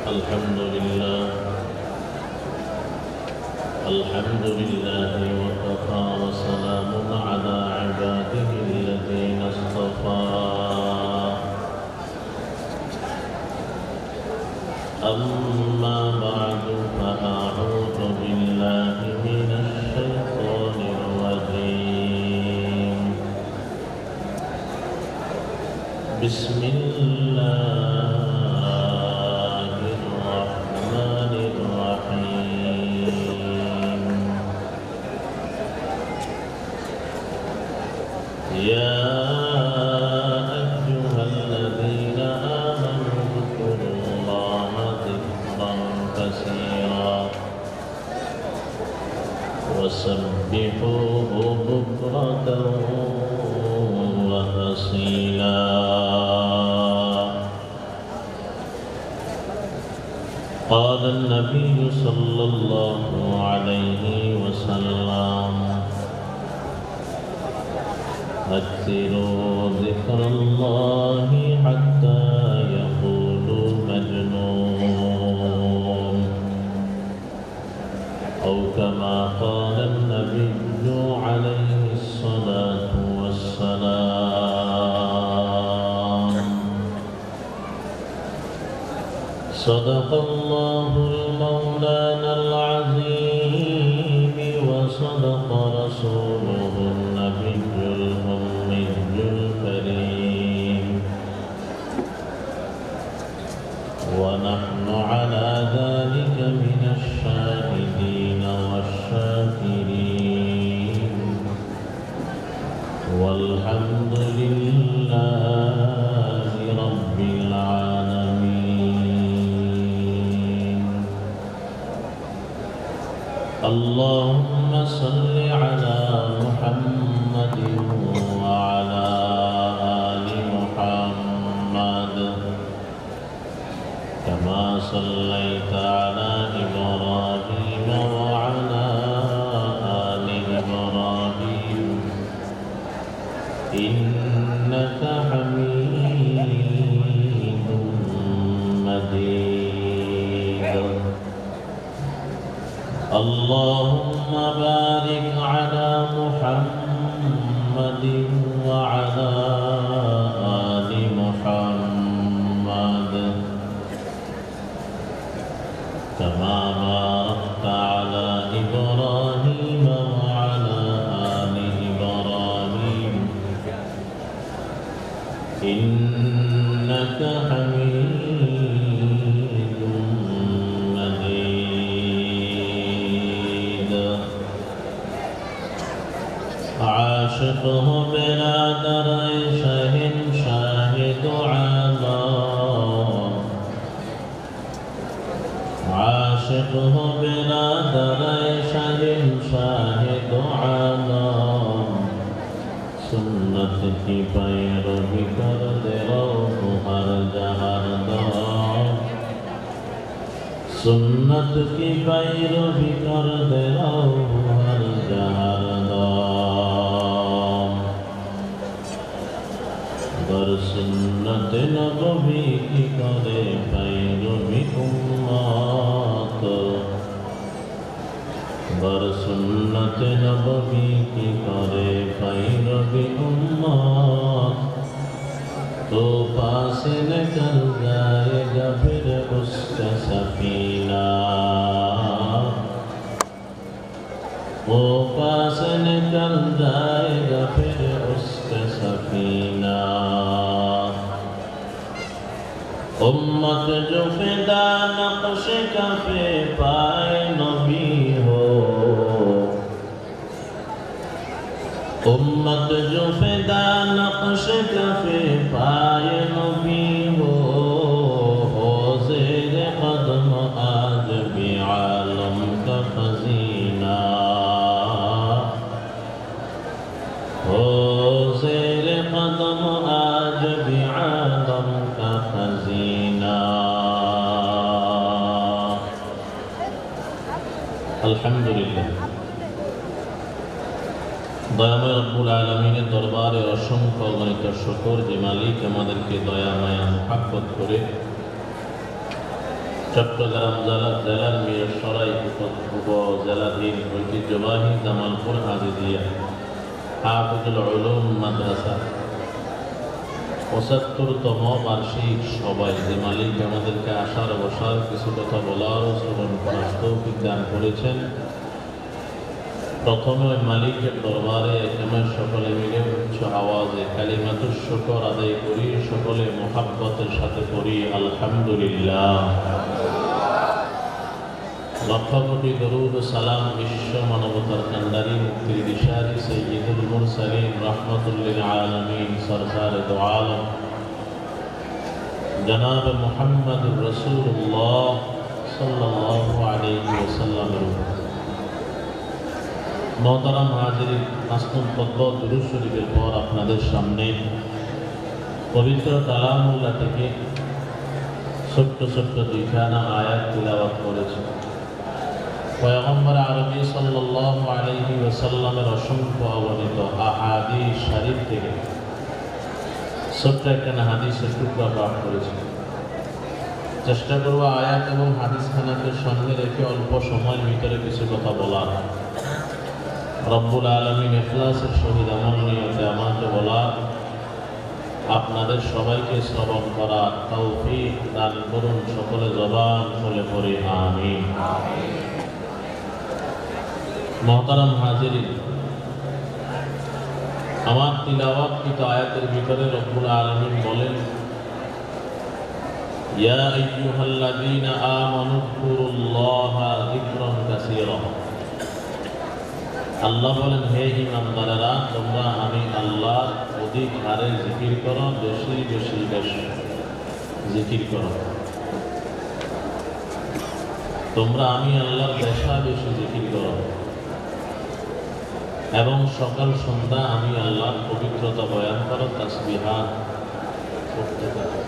الحمد لله وكفى وسلام على عباده الذين اصطفى أما بعد فأعوذ بالله من الشيطان الرجيم بسم الله الرحمن الرحيم يا أيها الذين آمنوا اذكروا الله ذكرا كثيرا وسبحوه بكرة وأصيلا قال النبي صلى الله عليه وسلم أكثروا ذكر الله حتى يقولوا مجنون أو كما قال النبي عليه الصلاة والسلام صدق الله المولانا العظيم وصدق رسوله النبي الأمي الكريم ونحن على ذلك من الشاهدين والشاكرين والحمد لله رب العالمين. اللهم صل على محمد وعلى آل محمد كما صليت على إبراهيم وعلى آل إبراهيم إنك حميد مجيد. اللهم بارك على محمد وعلى آل محمد كما باركت على إبراهيم وعلى آل إبراهيم إنك حميد مجيد. عاشقه برادر شاهد عالم عاشقه برادر شاهد عالم سنت کی پیروی کر دے روح ہر جہر دام سنت کی پیروی کر دے روح ہر جہر دام در سنت نبوی کی کرے پیروی امت در سنت نبوی کی کرے پیروی امت تو پاس نکل جائے گا پھر اس کا سفینہ وہ پاس نکل جائے گا پھر اس کا سفینہ امت جو فدا نقش کفے پائے نبی ہو امت جو فدا نقش کفے پائے نبی ہو زیر قدم آج بھی عالم کا خزینہ ہو زیر قدم آج بھی عالم کا خزینہ. আলহামদুলিল্লাহ দয়াময় রব্বুল আলামিনের দরবারে অসংখ্য অগণিত শুকর যে মালিক আমাদেরকে দয়া মায়া মুহাব্বত করে চট্টগ্রাম জেলার মিরসরাই উপজেলাধীন ঐতিহ্যবাহী জামালপুর আজিজিয়া হাফিজুল উলুম মাদ্রাসা ৭৫তম বার্ষিক সভায় যে মালিক আমাদেরকে আসার বসার কিছু কথা বলার ও শ্রবণ করার তৌফিক দান করেছেন, প্রথমে ওই মালিকের দরবারে এখানে সকলে মিলে উচ্চ আওয়াজে কালিমাতুশ শুকর আদায় করি, সকলে মোহাব্বতের সাথে করি আলহামদুলিল্লাহ। লক্ষ কোটি দরুদ ও সালাম বিশ্ব মানবতার কান্ডারি মুক্তির দিশারি সাইয়্যিদুল মুরসালিন রাহমাতুল লিল আলামিন সরকারে দো আলম জনাব মুহাম্মদুর রাসূলুল্লাহ সাল্লাল্লাহু আলাইহি ওয়াসাল্লামের উপর। মোহতারাম হাজিরিন, নাস্তুল দুরূদ শরীফের পর আপনাদের সামনে পবিত্র কালামুল্লাহ থেকে ছোট্ট ছোট্ট দুইখানা আয়াত তিলাওয়াত করেছি। পয়গম্বর আরবি সাল্লাল্লাহু আলাইহি ওয়াসাল্লামের অসংখ্য অগণিত আহাদিস শরীফ থেকে ছোট্ট একটা হাদিসের টুকরা পাঠ করেছি। চেষ্টা করব আয়াত এবং হাদিসখানাকে সঙ্গে রেখে অল্প সময়ের ভিতরে কিছু কথা বলার। রব্বুল আলামিন ইখলাসের সহিত আমল নিয়তে আমাকে বলার, আপনাদের সবাইকে শ্রবণ করার তৌফিক দান করুন। সকলে জবান খুলে পড়ি আমিন। মোহতারাম হাজিরিন, আমার তিলাওয়াতকৃত আয়াতের ভিতরে রব্বুল আলামিন বলেন, ইয়া আইয়ুহাল্লাযীনা আমানু যকুরুল্লাহা যিকরান কাসীরা। আল্লাহ বলেন, হে ঈমানদারেরা, তোমরা আমি আল্লাহর অধিক হারে জিকির করো, বেশি বেশি বেশি জিকির করো। তোমরা আমি আল্লাহর বেশা বেশি জিকির করো এবং সকাল সন্ধ্যা আমি আল্লাহর পবিত্রতা বয়ান করো, তাসবিহাত করতে থাকো।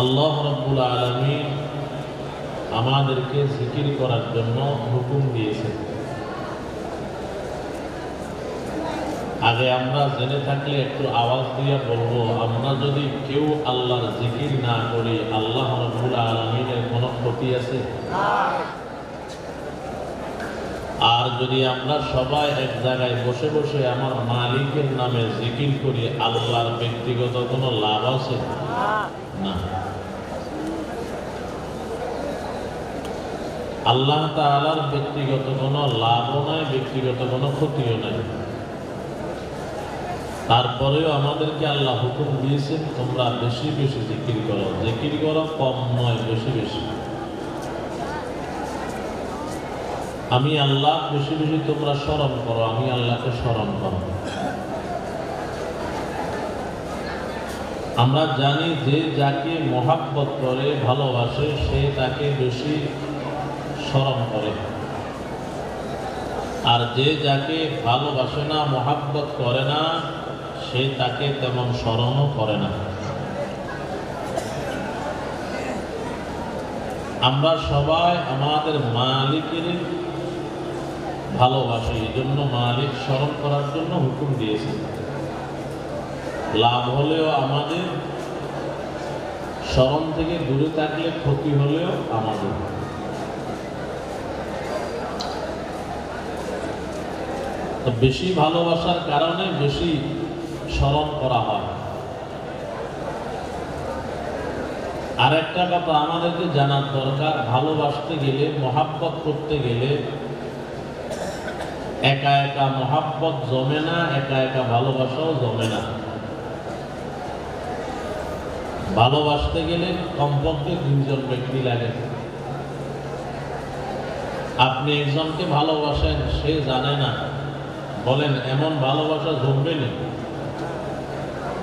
আল্লাহ রাব্বুল আলামিন আমাদেরকে জিকির করার জন্য হুকুম দিয়েছেন। আগে আমরা জেনে থাকলে একটু আওয়াজ দিয়ে বলবো, আমরা যদি কেউ আল্লাহর জিকির না করি আল্লাহ রাব্বুল আলামিনের কোনো ক্ষতি আছে? আর যদি আমরা সবাই এক জায়গায় বসে বসে আমার মালিকের নামে জিকির করি, আল্লাহর ব্যক্তিগত কোনো লাভ আছে? না। আল্লাহ তাআলার ব্যক্তিগত কোনো লাভও নাই, ব্যক্তিগত কোনো ক্ষতিও নাই। তারপরেও আমাদেরকে আল্লাহ হুকুম দিয়েছেন, তোমরা বেশি বেশি জিকির করো। জিকির করো, কম নয়, বেশি বেশি। আমি আল্লাহ বেশি বেশি তোমরা স্মরণ করো, আমি আল্লাহকে স্মরণ করো। আমরা জানি যে যাকে মহাব্বত করে, ভালোবাসে, সে তাকে বেশি স্মরণ করে। আর যে যাকে ভালোবাসে না, মহাব্বত করে না, সে তাকে তেমন স্মরণও করে না। আমরা সবাই আমাদের মালিকের ভালোবাসি, এই জন্য মালিক স্মরণ করার জন্য হুকুম দিয়েছে। লাভ হলেও আমাদের, স্মরণ থেকে দূরে থাকলে ক্ষতি হলেও আমাদের। তো বেশি ভালোবাসার কারণে বেশি স্মরণ করা হয়। আর একটা কথা আমাদেরকে জানার দরকার, ভালোবাসতে গেলে, মহাব্বত করতে গেলে একা একা মহাব্বত জমে না, একা একা ভালোবাসাও জমে না। ভালোবাসতে গেলে কমপক্ষে দুইজন ব্যক্তি লাগে। আপনি একজনকে ভালোবাসেন, সে জানে না, বলেন এমন ভালোবাসা জমবে না?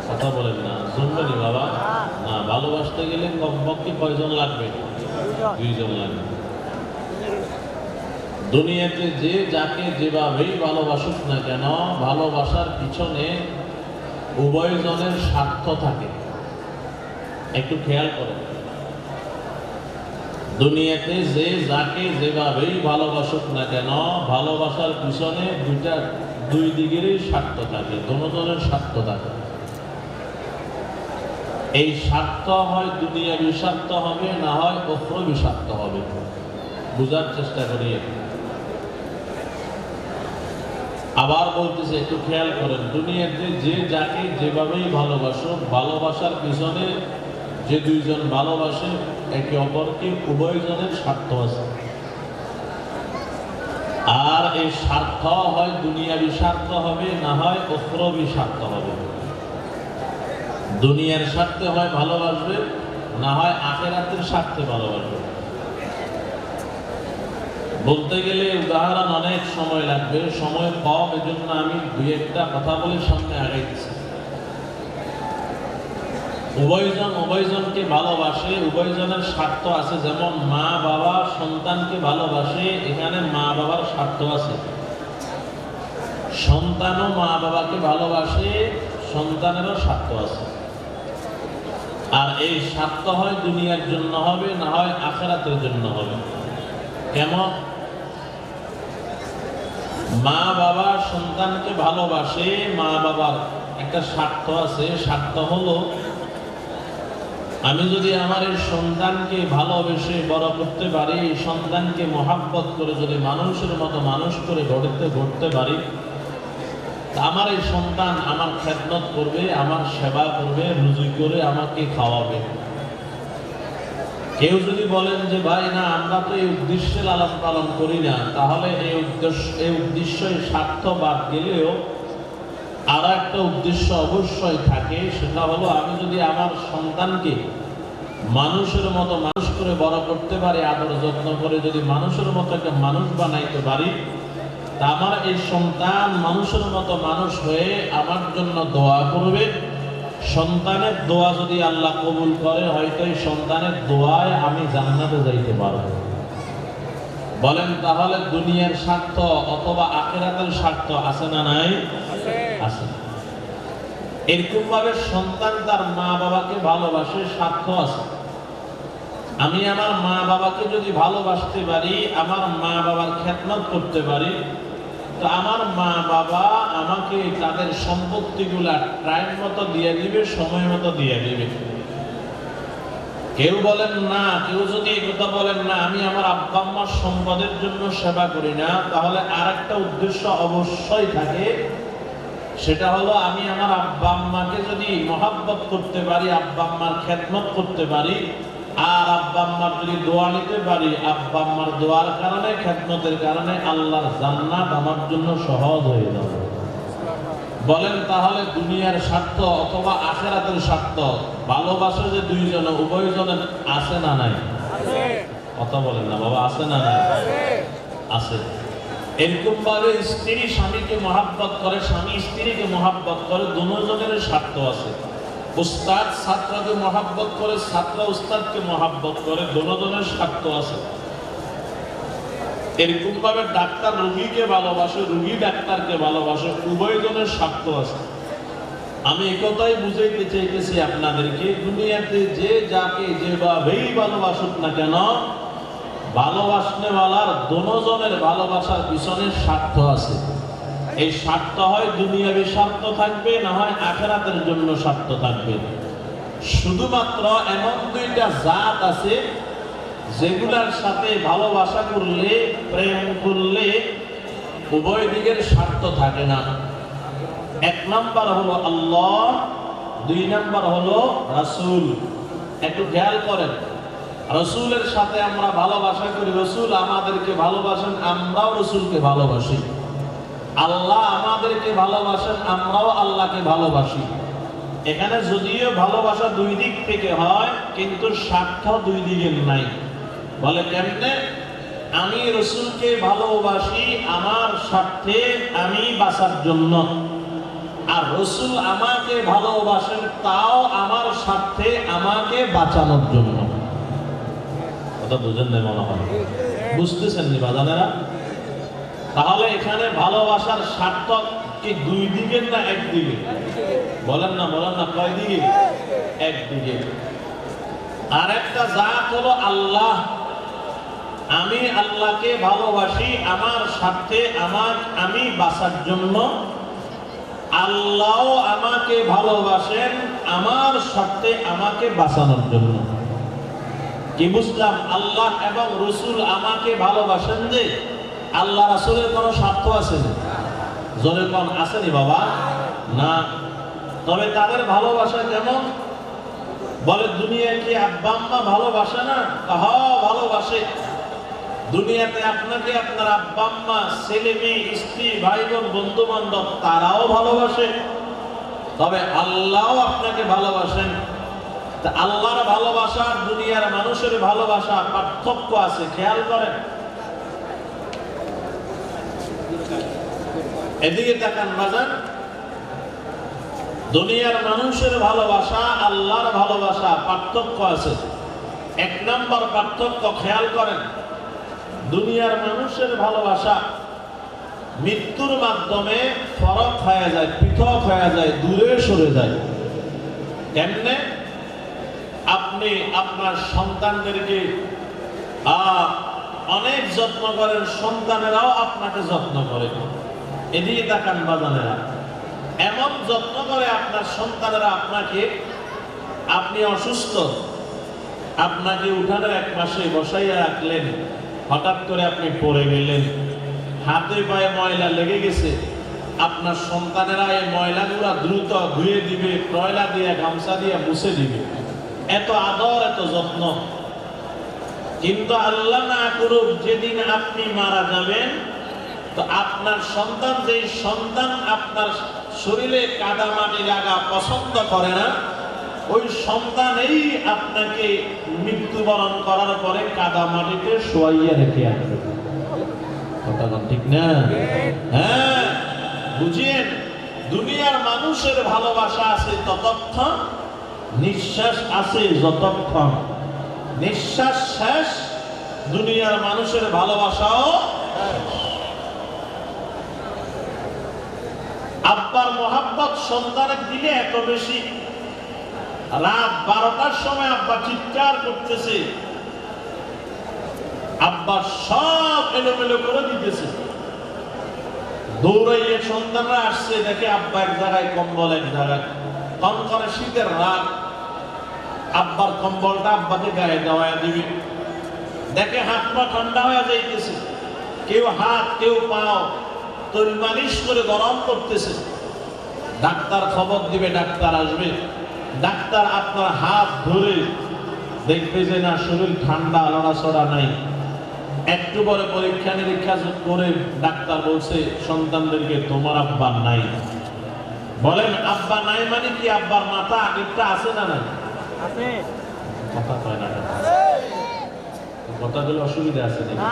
কথা বলেন না, জমবে না বাবা। না, ভালোবাসতে গেলে কমপক্ষে কয়জন লাগবে? দুইজন লাগবে। দুনিয়াতে যে যাকে যেভাবেই ভালোবাসুক না কেন, ভালোবাসার পিছনে উভয়জনের স্বার্থ থাকে। একটু খেয়াল করেন, দুনিয়াতে যে যাকে যেভাবেই ভালোবাসুক না কেন, ভালোবাসার পিছনে দুই দিকেরই স্বার্থ থাকে, দোনোজনের স্বার্থ থাকে। এই স্বার্থ হয় দুনিয়াবি স্বার্থ হবে, না হয় উখরবি স্বার্থ হবে। বুঝার চেষ্টা করি। আবার বলতেছে, একটু খেয়াল করেন, দুনিয়াতে যে যাকে যেভাবেই ভালোবাসো, ভালোবাসার পিছনে যে দুইজন ভালোবাসে একে অপরকে, উভয়জনের স্বার্থ আছে। আর এই স্বার্থ হয় দুনিয়াবি স্বার্থ হবে, না হয় উখরবি স্বার্থ হবে। দুনিয়ার স্বার্থে হয় ভালোবাসবে, না হয় আখিরাতের স্বার্থে ভালোবাসবে। বলতে গেলে উদাহরণ অনেক সময় লাগবে, সময় কম, এজন্য আমি দুই একটা কথা বলে সামনে আগাইতেছি। উভয়জনকে ভালোবাসে, উভয়জনের স্বার্থ আছে। যেমন মা বাবা সন্তানকে ভালোবাসে, এখানে মা বাবার স্বার্থ আছে। সন্তানও মা বাবাকে ভালোবাসে, সন্তানেরও স্বার্থ আছে। আর এই স্বার্থ হয় দুনিয়ার জন্য হবে, না হয় আখিরাতের জন্য হবে। কেমন? মা বাবা সন্তানকে ভালোবাসে, মা বাবার একটা স্বার্থ আছে। স্বার্থ হলো, আমি যদি আমার এই সন্তানকে ভালোবেসে বড় করতে পারি, সন্তানকে মহাব্বত করে যদি মানুষের মতো মানুষ করে গড়তে পারি, আমার এই সন্তান আমার খেদমত করবে, আমার সেবা করবে, রুজি করে আমাকে খাওয়াবে। কেউ যদি বলেন যে ভাই না, আমরা তো এই উদ্দেশ্যে লালন পালন করি না, তাহলে এই উদ্দেশ্য স্বার্থ বাদ গেলেও আর একটা উদ্দেশ্য অবশ্যই থাকে। সেটা হলো, আমি যদি আমার সন্তানকে মানুষের মতো মানুষ করে বড় করতে পারি, আদর যত্ন করে যদি মানুষের মতো একটা মানুষ বানাইতে পারি, তা আমার এই সন্তান মানুষের মতো মানুষ হয়ে আমার জন্য দোয়া করবে। সন্তানের দোয়া যদি আল্লাহ কবুল করে, হয়তো এই সন্তানের দোয়ায় আমি জান্নাতে যাইতে পারবো। বলেন তাহলে দুনিয়ার স্বার্থ অথবা আখিরাতের স্বার্থ আছে না নাই? আছে। এরকম ভাবে সন্তান তার মা বাবাকে ভালোবাসে, স্বার্থ আছে। আমি আমার মা বাবাকে যদি ভালোবাসতে পারি, আমার মা বাবার খেদমত করতে পারি, তো আমার মা বাবা আমাকে তাদের সম্পত্তিগুলা টাইম মতো দিয়ে দিবে, সময় মতো দিয়ে দিবে। কেউ বলেন না, কেউ যদি এই কথা বলেন না, আমি আমার আব্বা আম্মার সম্পদের জন্য সেবা করি না, তাহলে আর একটা উদ্দেশ্য অবশ্যই থাকে। সেটা হলো, আমি আমার আব্বা আম্মাকে যদি মহাব্বত করতে পারি, আব্বা আম্মার খেদমত করতে পারি, আর আব্বা আম্মার যদি দোয়া নিতে পারি, আব্বা আম্মার দোয়ার কারণে, খেদমতের কারণে আল্লাহর জান্নাত আমার জন্য সহজ হয়ে যাবে। বলেন তাহলে দুনিয়ার স্বার্থ অথবা আখিরাতের স্বার্থ, ভালোবাসা যে দুইজন, উভয়জনের আছে না নাই? কথা বলেন না বাবা, আছে না নাই? আছে। এরকম ভাবে স্ত্রী স্বামীকে মহাব্বত করে, স্বামী স্ত্রীকে মহাব্বত করে, দুজনের স্বার্থ আছে। উস্তাদ ছাত্রকে মহাব্বত করে, ছাত্র উস্তাদকে মহাব্বত করে, দুজনের স্বার্থ আছে। এরকম ভাবে ডাক্তার রোগীকে ভালোবাসে, রোগী ডাক্তারকে ভালোবাসে, উভয়জনের স্বার্থ আছে। আমি একথাই বুঝাইতে চাইতেছি আপনাদেরকে, দুনিয়াতে যে যাকে যেভাবেই ভালোবাসুক না কেন, ভালোবাসনেওয়ালার দুজনের ভালোবাসার পিছনে স্বার্থ আছে। এই স্বার্থ হয় দুনিয়াবি স্বার্থ থাকবে, না হয় আখিরাতের জন্য স্বার্থ থাকবে। শুধুমাত্র এমন দুইটা জাত আছে যেগুলার সাথে ভালোবাসা করলে, প্রেম করলে উভয় দিকের স্বার্থ থাকে না। এক নাম্বার হলো আল্লাহ, দুই নাম্বার হলো রাসূল। একটু খেয়াল করেন, রাসূলের সাথে আমরা ভালোবাসা করি, রাসূল আমাদেরকে ভালোবাসেন, আমরাও রাসূলকে ভালোবাসি। আল্লাহ আমাদেরকে ভালোবাসেন, আমরাও আল্লাহকে ভালোবাসি। এখানে যদিও ভালোবাসা দুই দিক থেকে হয়, কিন্তু স্বার্থ দুই দিকের নাই। বলে কেমনে? আমি রাসূলকে ভালোবাসি আমার স্বার্থে, আমি বাঁচার জন্য, আর রাসূল আমাকে ভালোবাসেন তাও আমার স্বার্থে, আমাকে বাঁচানোর জন্য। কথা বুঝেন না মনে হয়? বুঝতেছেন নি বাজানেরা? তাহলে এখানে ভালোবাসার স্বার্থ কি দুই দিকের না একদিকে? বলেন না, বলেন না, কয় দিকে? একদিকে। আর একটা জাত হলো আল্লাহ। আমি আল্লাহকে ভালোবাসি আমার স্বার্থে, আমি বাঁচার জন্য। আল্লাহ আমাকে ভালোবাসেন, আমার স্বার্থে আমাকে বাঁচানোর জন্য। কি বুঝলাম? আল্লাহ এবং রসুল আমাকে ভালোবাসেন যে আল্লাহ রাসূলের কোনো স্বার্থ আছে না? জোরে কোন আসেনি বাবা? না। তবে তাদের ভালোবাসা কেমন? বলে দুনিয়া কি আব্বা আম্মা ভালোবাসে না? হ্যাঁ ভালোবাসে। দুনিয়াতে আপনাকে আপনার আব্বা আম্মা, ছেলে মেয়ে, স্ত্রী, ভাই বোন, বন্ধু বান্ধব তারাও ভালোবাসে। তবে আল্লাহও আপনাকে ভালোবাসেন। তা আল্লাহর ভালোবাসা আর দুনিয়ার মানুষের ভালোবাসা পার্থক্য আছে, খেয়াল করেন। এদিকে তাকান বাজান। দুনিয়ার মানুষের ভালোবাসা আল্লাহর ভালোবাসা পার্থক্য আছে। এক নম্বর পার্থক্য খেয়াল করেন, দুনিয়ার মানুষের ভালোবাসা মৃত্যুর মাধ্যমে ফরক হয়ে যায়, পৃথক হয়ে যায়, দূরে সরে যায়। কেমনে? আপনি আপনার সন্তানদেরকে অনেক যত্ন করেন, সন্তানেরাও আপনাকে যত্ন করে। এদিকে তাকান বাজানেরা, এমন যত্ন করে আপনার সন্তানেরা আপনাকে, আপনি অসুস্থ, আপনাকে উঠানের এক পাশে বসাইয়া রাখলেন, হঠাৎ করে আপনি পড়ে গেলেন, হাতে পায়ে ময়লা লেগে গেছে, আপনার সন্তানেরা এই ময়লাগুলা দ্রুত ধুয়ে দিবে, টয়লা দিয়ে গামছা দিয়ে মুছে দিবে, এত আদর এত যত্ন। কিন্তু আল্লাহ না করুক যেদিন আপনি মারা যাবেন, তো আপনার সন্তান, যেই সন্তান আপনার শরীরে কাদামাটি লাগা পছন্দ করে না, ওই সন্তানই আপনাকে মৃত্যুবরণ করার পরে কাদামাটিতে শোয়াইয়া রেখে আসবে। কথা ঠিক না? হ্যাঁ, বুঝেন। দুনিয়ার মানুষের ভালোবাসা আছে ততক্ষণ, নিঃশ্বাস আছে যতক্ষণ। নিঃশ্বাস শেষ, দুনিয়ার মানুষের ভালোবাসাও। আব্বার মোহাব্বত সন্তানের দিলে এত বেশি, রাত 12টার সময় আব্বা চিৎকার করতেছে, আব্বা সব এলোমেলো করে দিতেছে, দৌড়াইয়ে সন্তানরা আসছে, দেখে আব্বা এক জায়গায়, কম্বল এক জায়গায়, কনকনে শীতের রাত, আব্বার কম্বলটা আব্বাকে গায়ে দেওয়া দিবে, দেখে হাত পা ঠান্ডা হয়ে যাইতেছে, কেউ হাত কেউ পাও তৈল মালিশ করে গরম করতেছে। ডাক্তার খবর দিবে, ডাক্তার আসবে, ডাক্তার আপনার হাত ধরে দেখবে যে না শরীর ঠান্ডা, লড়াচড়া নাই। একটু পরে পরীক্ষা নিরীক্ষা করে ডাক্তার বলছে সন্তানদেরকে তোমার আব্বা নাই। বলেন আব্বা নাই মানে কি? আব্বার মাথা আগেরটা আছে না নাই? কথা কয় না, কথাগুলো অসুবিধা আছে নাকি?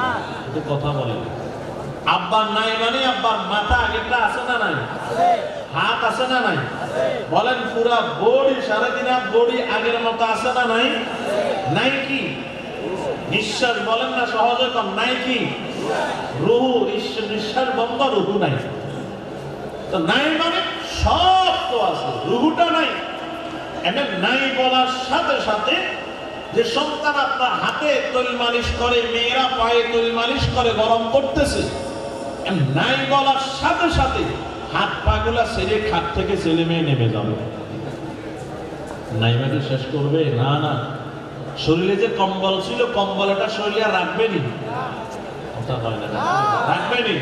একটু কথা বলেন। আব্বার নাই মানে আব্বার মাথা আগেরটা আছে না নাই? হাত আছে না নাই? বলেন পুরা বডি, সারাদিন বডি আগের মতো আছে না নাই? নাই কি? নিঃশ্বাস বলেন না সহজে কম, নাই কি? রুহু, নিঃশ্বাস বন্ধ, রুহু নাই। তো নাই মানে সব তো আছে, রুহুটা নাই। এমন নাই বলার সাথে সাথে যে সন্তান আপনার হাতে তৈল মালিশ করে, মেয়েরা পায়ে তৈল মালিশ করে গরম করতেছে, নাই বলার সাথে সাথে হাত পা গুলা ছেড়ে খাট থেকে ছেলে মেয়ে নেমে যাবে। নাই মানে শেষ করবে না? না। শরীরে যে কম্বল ছিল, কম্বলটা শরীরে আর রাখবেনি? কথা হয় না, রাখবেনি?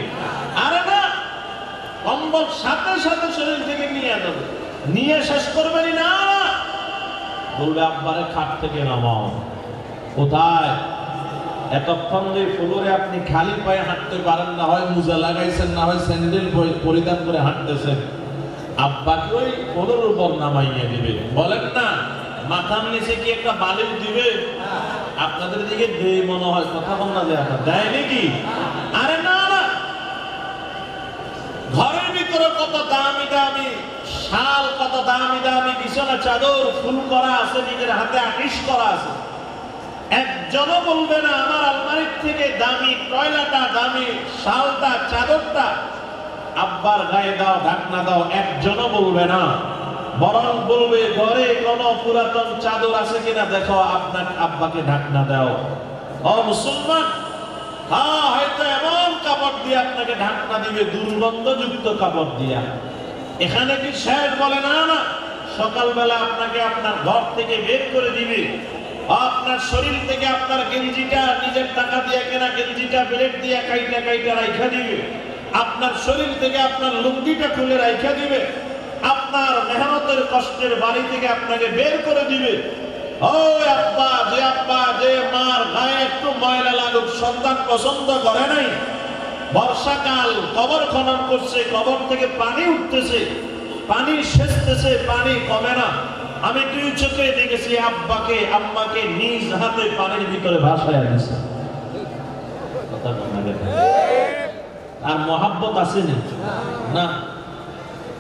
আরে না, কম্বল সাথে সাথে শরীর থেকে নিয়ে যাবে, নিয়ে শেষ করবেনি না। বলবে আব্বারে খাট থেকে নামাও। কোথায়? এতক্ষণ যে ফ্লোরে আপনি খালি পায়ে হাঁটতে পারেন না, হয় মোজা লাগাইছেন, না হয় স্যান্ডেল পরিধান করে হাঁটতেছেন, আব্বাকে ওই ফ্লোরের উপর নামাইয়ে দিবে। বলেন না মাথার নিচে কি একটা বালিশ দিবে? আপনাদের দিকে দেয় মনে হয়, কথা বল না, দেয় নাকি? আরে না না, ঘরের ভিতরে কত দামি দামি শাল, কত দামি দামি বিছানা চাদর ফুল করা আছে, নিজের হাতে আকিশ করা আছে। একজনও বলবে না আমার আলমারির থেকে দামি টয়লাটা, দামি শালটা, চাদরটা আব্বার গায়ে দাও, ঢাকনা দাও, একজনও বলবে না। বরং বলবে ঘরে কোন পুরাতন চাদর আছে কিনা দেখো, আপনার আব্বাকে ঢাকনা দাও। ও মুসলমান, হ্যাঁ হয়তো এমন কাপড় দিয়ে আপনাকে ঢাকনা দিবে, দুর্গন্ধযুক্ত কাপড় দিয়া। এখানে কি শেষ? বলে না না, সকালবেলা আপনাকে আপনার ঘর থেকে বের করে দিবে, আপনার শরীর থেকে আপনার গেঞ্জিটা নিজের টাকা দিয়ে কেনা গেঞ্জিটা ব্লেড দিয়ে কাইটা কাইটা রাইখা দিবে, আপনার শরীর থেকে আপনার লুঙ্গিটা খুলে রাইখা দিবে, আপনার মেহনতের কষ্টের বাড়ি থেকে আপনাকে বের করে দিবে। ওই আব্বা যে মার গায়ে একটু ময়লা লাগুক সন্তান পছন্দ করে নাই, বর্ষাকাল কবর খনন করছে, কবর থেকে পানি উঠতেছে, পানি সেচতেছে, পানি কমে না। আমি দুই চোখে দেখেছি আব্বাকে আম্মাকে নিজ হাতে পানির ভিতরে ভাসায় দিয়েছে। আর মহাব্বত আসেনি না?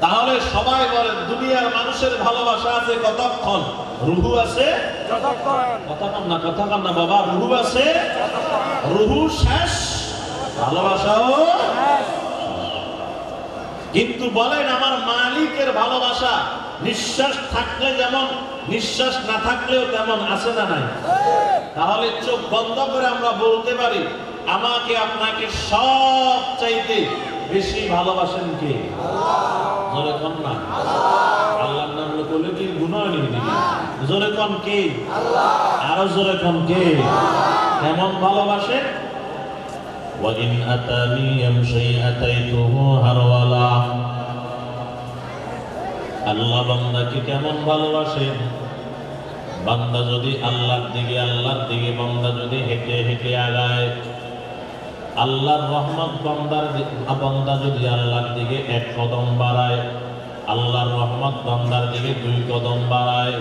তাহলে সবাই বলেন দুনিয়ার মানুষের ভালোবাসা আছে কতক্ষণ? রুহু আছে কথা কন না বাবা, রুহু আছে, রুহু শেষ, ভালোবাসাও। কিন্তু বলেন আমার মালিকের ভালোবাসা নিঃশ্বাস থাকলে যেমন, নিঃশ্বাস না থাকলেও তেমন আছে না নাই? তাহলে চোখ বন্ধ করে আমরা বলতে পারি আমাকে আপনাকে সব চাইতে বেশি ভালোবাসেন কে? জোরে কন না। আল্লাহর নাম বলে কি গুনাহ নিয়ে দিবি? জোরে কন কে? আরো জোরে কন কে? কেমন ভালোবাসে? وَإِنْ أَتَانِي يَمْشِي أَتَيْتُهُ هَرْوَلًا। আল্লাহ বান্দাকে কেমন ভালোবাসেন? বান্দা যদি আল্লাহর দিকে বান্দা যদি হেঁটে হেঁটে আগায়, আল্লাহর রহমত বান্দা যদি আল্লাহর দিকে এক কদম বাড়ায়, আল্লাহর রহমত বান্দার দিকে 2 কদম বাড়ায়।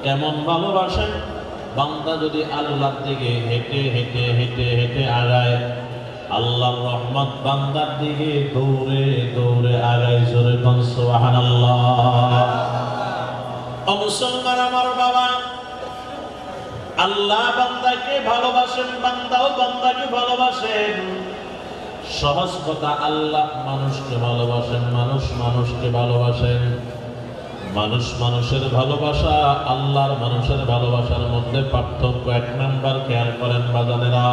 কেমন ভালোবাসেন? বান্দা যদি আল্লাহর দিকে হেঁটে হেঁটে হেঁটে হেঁটে আগায়, আল্লাহর রহমত বান্দার দিকে দৌড়ে দৌড়ে আগায়। জোরে কোন সুবহানাল্লাহ। ও মুসলমান আমার বাবা, আল্লাহ বান্দাকে ভালোবাসেন, বান্দাও বান্দাকে ভালোবাসেন। সহজ কথা, আল্লাহ মানুষকে ভালোবাসেন, মানুষ মানুষকে ভালোবাসেন। মানুষ মানুষের ভালোবাসা, আল্লাহর মানুষের ভালোবাসার মধ্যে পার্থক্য 1 নাম্বার খেয়াল করেন বাজানেরা।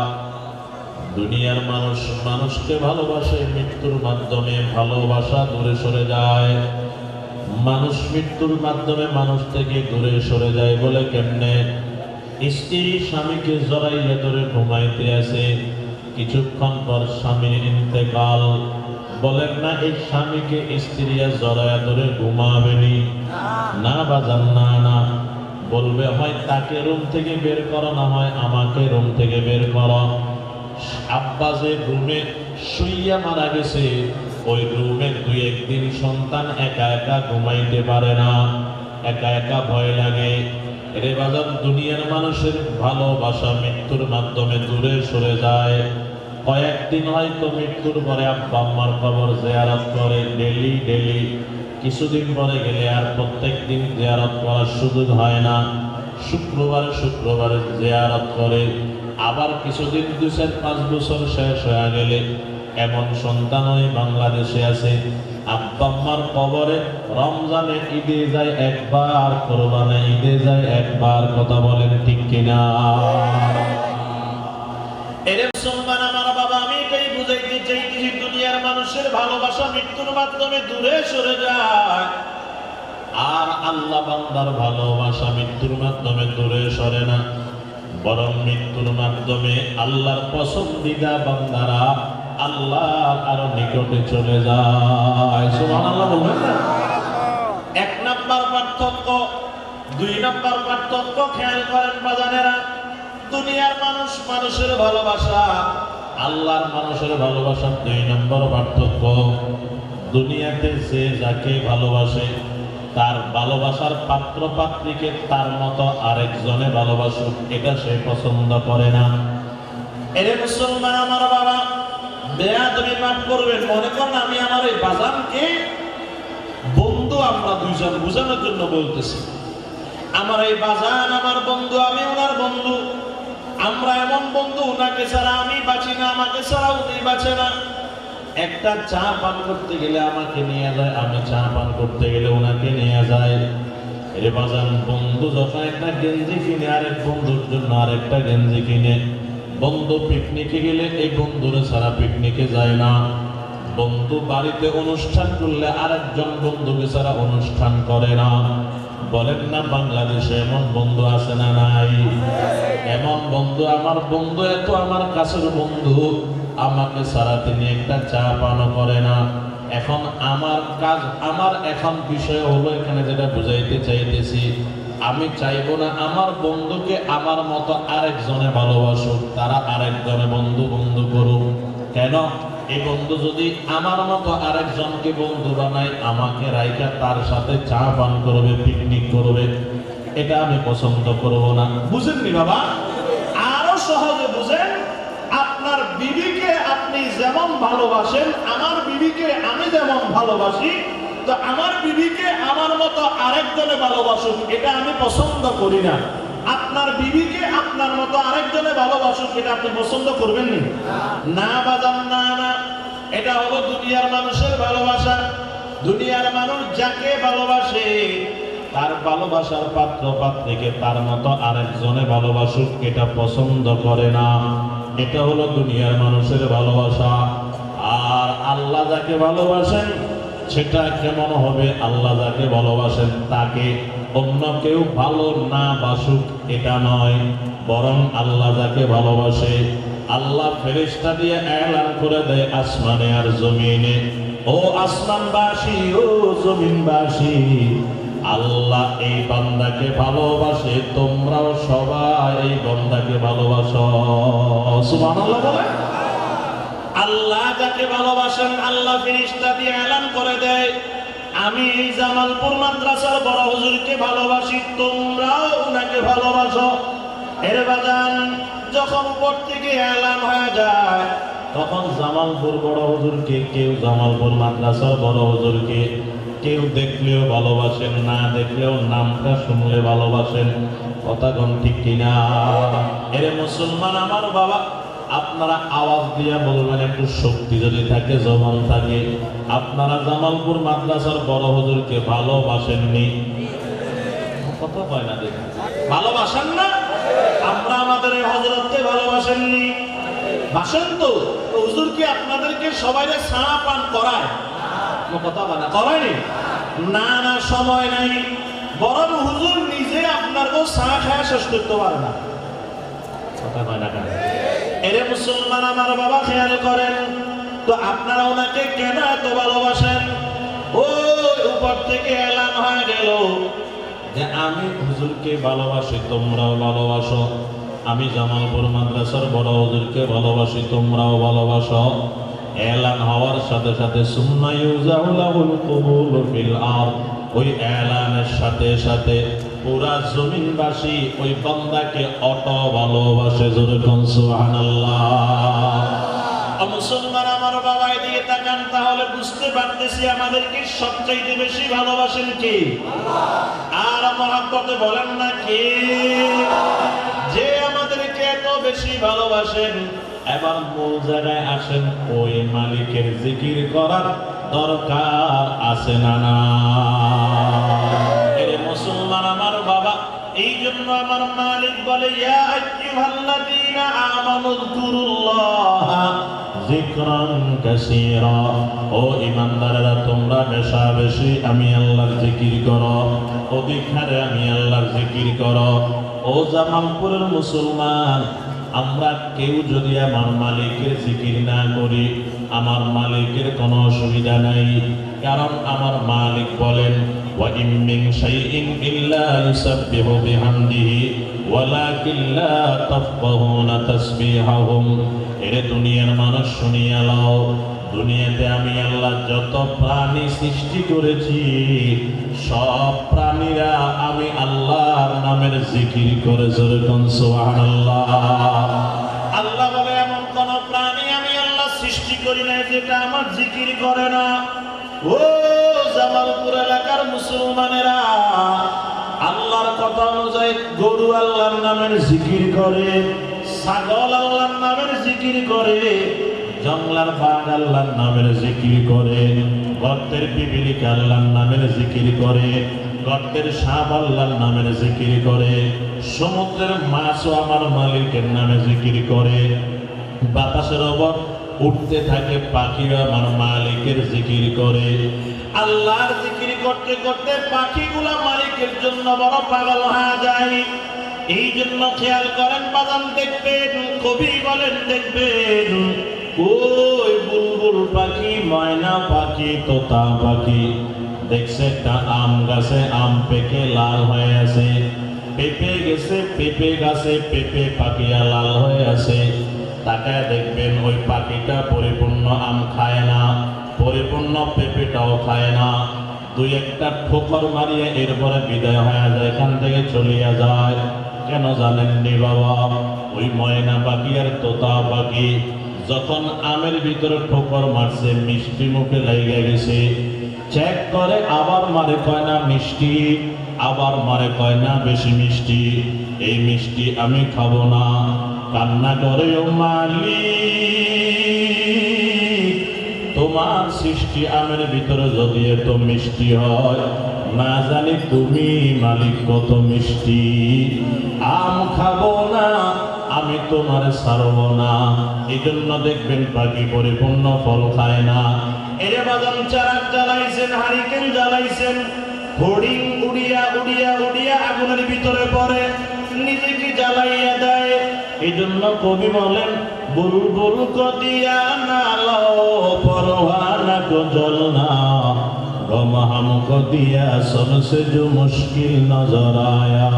দুনিয়ার মানুষ মানুষকে ভালোবাসে, মৃত্যুর মাধ্যমে ভালোবাসা দূরে সরে যায়। মানুষ মৃত্যুর মাধ্যমে মানুষ থেকে দূরে সরে যায় বলে কেমনে? স্ত্রী স্বামীকে জড়াইয়া ধরে ঘুমাইতে আছে, কিছুক্ষণ পর স্বামীর ইন্তেকাল। বলেন না এই স্বামীকে স্ত্রীরা জড়াইয়া ধরে ঘুমাবেনি? না বাজান, না না। বলবে হয় তাকে রুম থেকে বের করো, না হয় আমাকে রুম থেকে বের করো। আব্বা যে রুমে শুইয়া মারা গেছে, ওই রুমে 2-1 দিন সন্তান একা একা ঘুমাইতে পারে না, একা একা ভয় লাগে। এর বাজার দুনিয়ার মানুষের ভালোবাসা মৃত্যুর মাধ্যমে দূরে সরে যায়। কয়েকদিন হয়তো মৃত্যুর পরে আব্বা আম্মার কবর জিয়ারত করে ডেলি ডেলি, কিছুদিন পরে গেলে আর প্রত্যেক দিন জিয়ারত করার সুযোগ হয় না। শুক্রবারে জিয়ারত করে। আবার কিছুদিন 2-4-5 বছর শেষ হয়ে গেলে এমন সন্তান ওই বাংলাদেশে আছে, আব্বা আম্মার কবরে রমজানে ঈদে যায় একবার, কোরবানে ঈদে যায় একবার। কথা বলেন ঠিক কিনা? এরে মুসলমান আমার বাবা, আমি এটাই বুঝাইতে চাইতেছি দুনিয়ার মানুষের ভালোবাসা মৃত্যুর মাধ্যমে দূরে সরে যায়, আর আল্লাহ বান্দার ভালোবাসা মৃত্যুর মাধ্যমে দূরে সরে না, বরং মৃত্যুর মাধ্যমে আল্লাহর পছন্দিদা বান্দারা আল্লাহর আরো নিকটে চলে যায়। সুবহানাল্লাহ বলবেন না? 1 নাম্বার পার্থক্য। 2 নাম্বার পার্থক্য খেয়াল করেন বাজানেরা। দুনিয়ার মানুষ মানুষের ভালোবাসা, আল্লাহর মানুষের ভালোবাসা 2 নম্বর পার্থক্য। দুনিয়াতে যে যাকে ভালোবাসে, তার ভালোবাসার পাত্র পাত্রীকে তার মতো আরেকজনে ভালোবাসুক, এটা সে পছন্দ করে না। এরে মুসলমান আমার বাবা, বেয়াদবি মাফ করবেন, মনে করেন আমি আমার এই বাজানকে বন্ধু, আমরা 2 জন বোঝানোর জন্য বলতেছি। আমার এই বাজান আমার বন্ধু, আমি ওনার বন্ধু। আমরা এমন বন্ধু, উনাকে ছাড়া আমি বাঁচি না, আমাকে ছাড়া উনি বাঁচে না। একটা চা পান করতে গেলে আমাকে নিয়ে যায়, আমি চা পান করতে গেলে ওনাকে নিয়ে যায়। এর বাজান বন্ধু যখন একটা গেঞ্জি কিনে আরেক বন্ধুর জন্য আরেকটা গেঞ্জি কিনে, বন্ধু পিকনিকে গেলে এই বন্ধুরে ছাড়া পিকনিকে যায় না। বন্ধু বাড়িতে অনুষ্ঠান করলে আরেকজন বন্ধুকে ছাড়া অনুষ্ঠান করে না। বলেন না বাংলাদেশে এমন বন্ধু আছে না নাই? এমন বন্ধু, আমার বন্ধু এত আমার কাছের বন্ধু, আমাকে ছাড়া তিনি একটা চা পানও করে না। এখন আমার কাজ, আমার এখন বিষয় হলো এখানে যেটা বুঝাইতে চাইতেছি, আমি চাইবো না আমার বন্ধুকে আমার মতো আরেকজনে ভালোবাসুক, তারা আরেকজনে বন্ধু বন্ধু করুক। কেন? এই বন্ধু যদি আমার মতো আরেকজনকে বন্ধু বানায়, আমাকে রাইকা তার সাথে চা পান করবে, পিকনিক করবে, এটা আমি পছন্দ করব না। বুঝেননি বাবা? আরো সহজে বুঝেন, আপনার বিবিকে আপনি যেমন ভালোবাসেন, আমার বিবিকে আমি যেমন ভালোবাসি, তো আমার বিবিকে আমার মতো আরেকজনে ভালোবাসুক, এটা আমি পছন্দ করি না। আপনার বিবিকে আপনার মতো আরেকজনে ভালোবাসুক, এটা আপনি পছন্দ করবেন না বাজান, না না। এটা হলো দুনিয়ার মানুষের ভালোবাসা। দুনিয়ার মানুষ যাকে ভালোবাসে, তার ভালোবাসার পাত্র পাত্রীকে তার মতো আরেকজনে ভালোবাসুক, এটা পছন্দ করে না। এটা হলো দুনিয়ার মানুষের ভালোবাসা। আর আল্লাহ যাকে ভালোবাসেন সেটা কেমন হবে? আল্লাহ যাকে ভালোবাসেন তাকে অন্য কেউ ভালো না বাসুক এটা নয়, বরং আল্লাহ যাকে ভালোবাসে, আল্লাহ ফেরেশতা দিয়ে এলান করে দেয় আসমানে আর জমিনে, ও আসমানবাসী, ও জমিনবাসী, আল্লাহ এই বান্দাকে ভালোবাসে, তোমরাও সবাই এই বান্দাকে ভালোবাসো। সুবহানাল্লাহ বলে। আল্লাহ যাকে ভালোবাসেন, আল্লাহ ফেরেশতা দিয়ে এলান করে দেয়, আমি এই জামালপুর মাদ্রাসার বড় হুজুরকে ভালোবাসি, তোমরাও উনাকে ভালোবাসো। এর বাজান যখন উপর থেকে এলান হয়ে যায়, তখন জামালপুর বড় হুজুরকে কেউ, জামালপুর মাদ্রাসার বড় হুজুরকে কেউ দেখলেও ভালোবাসেন, না দেখলেও নামটা শুনলে ভালোবাসেন। কথা কোন ঠিক কিনা? এর মুসলমান আমার বাবা, আপনারা আওয়াজ দিয়া বলবেন, একটু শক্তি যদি থাকে, জবান থাকে, আপনারা জামালপুর মাদ্রাসার বড় হুজুরকে ভালোবাসেননি? কথা কয় না, দেখুন ভালোবাসেন না? আমরা আমাদের এই হযরতকে ভালোবাসেননি? বাসেন তো? হুজুর কি আপনাদেরকে সবাইকে চা পান করায়? কথা বলে করায়নি? না না, সময় নাই। বরং হুজুর নিজে আপনারকে চা খায় শেষ করতে পারে না। কথা কয় না কেন? এরে মুসলমান আমার বাবা, খেয়াল করেন তো, আপনারা ওনাকে কেন এত ভালোবাসেন? ও উপর থেকে এলান হয়ে গেল যে আমি হুজুরকে ভালোবাসি, তোমরাও ভালোবাসো। আমি জামালপুর মাদ্রাসার বড় হুজুরকে ভালোবাসি, তোমরাও ভালোবাসো। এলান হওয়ার সাথে সাথে সুম্মা ইউজাউলাহুল কুবুলু ফিল আরদ, ওই এলানের সাথে সাথে পুরা জমিনবাসী ওই বান্দাকে অত ভালোবাসে। জোরে কোন সুবহানাল্লাহ। মুসলমান আমার বাবা, এদিকে তাকান, তাহলে বুঝতে পারতেছি আমাদেরকে সবচাইতে বেশি ভালোবাসেন কে? আর মহব্বতে বলেন না কে? যে আমাদেরকে এত বেশি ভালোবাসেন। এবার মূল জায়গায় আসেন, ওই মালিকের জিকির করার দরকার আছে না না? এরে মুসলমান আমার বাবা, এই জন্য আমার মালিক বলে, ইয়া আইয়ুহাল্লাযীনা আমানু যকুরুল্লাহা যিকরান কাসীরা, ও ঈমানদারেরা তোমরা বেশা বেশি আমি আল্লাহর জিকির করো, অধিক হারে আমি আল্লাহর জিকির করো। ও জামালপুরের মুসলমান, আমরা কেউ যদি আমার মালিকের জিকির না করি, আমার মালিকের কোনো অসুবিধা নাই। কারণ আমার মালিক বলেন, ওয়া ইন মিন শাইইন ইল্লা ইউসাব্বিহু বিহামদিহি ওয়ালাকিন লা তাফকাহুনা তাসবিহাহুম। এর দুনিয়ার মানুষ শুনিয়া লও, দুনিয়াতে আমি আল্লাহ যত প্রাণী সৃষ্টি করেছি, সব প্রাণীরা আমি আল্লাহর নামের জিকির করে। জোরে কোন সুবহানাল্লাহ। আল্লাহ বলে, এমন কোন প্রাণী আমি আল্লাহ সৃষ্টি করি না যেটা আমার জিকির করে না। ও জামালপুর এলাকার মুসলমানেরা, আল্লাহর কথা অনুযায়ী গরু আল্লাহর নামের জিকির করে, ছাগল আল্লাহর নামের জিকির করে, জঙ্গলার বাঘ আল্লাহর নামের জিকির করে, গর্তের পিপিলিকা আল্লাহর নামের জিকির করে, গর্তের সাপ আল্লাহর নামের জিকির করে, সমুদ্রের মাছও আমার মালিকের নামে জিকির করে, বাতাসের ওপর উঠতে থাকে পাখিরা আমার মালিকের জিকির করে। আল্লাহর জিকির করতে করতে পাখিগুলা মালিকের জন্য বড় পাগল হয়ে যায়। এই জন্য খেয়াল করেন বাদাম, দেখবেন কবি বলেন দেখবেন ওই বুলবুল পাখি, ময়না পাখি, তোতা পাখি দেখছে একটা আম গাছে আম পেকে লাল হয়ে আছে, পেঁপে গেছে পেঁপে গাছে পেঁপে পাকিয়া লাল হয়ে আছে। তাকায় দেখবেন ওই পাখিটা পরিপূর্ণ আম খায় না, পরিপূর্ণ পেঁপেটাও খায় না, দুই একটা ঠোকর মারিয়ে এরপরে বিদায় হয়ে যায়, এখান থেকে চলিয়া যায়। কেন জানেননি বাবা? ওই ময়না পাখি আর তোতা পাখি যখন আমের ভিতরে ঠোকর মারছে, মিষ্টি মুখে লেগে গেছে, চেক করে আবার মারে, কয় না মিষ্টি, আবার মারে, কয় না বেশি মিষ্টি, এই মিষ্টি আমি খাবো না। কান্না করে ও মালিক, তোমার সৃষ্টি আমের ভিতরে যদি এত মিষ্টি হয়, না জানি তুমি মালিক কত মিষ্টি, আম খাবো না, আমি তোমার ছাড়ব না। এই জন্য দেখবেন পাখি পরিপূর্ণ ফল খায় না। এরে বাদাম চারাক জ্বালাইছেন, হারিকেন জ্বালাইছেন, ফড়িং উড়িয়া উড়িয়া উড়িয়া আগুনের ভিতরে পড়ে, নিজেকে জ্বালাইয়া দেয়। এই জন্য কবি বলেন বুলবুল কো দিয়া না লাও পরওয়ানা কো জলনা, गम हमको दिया सबसे जो मुश्किल नजर आया,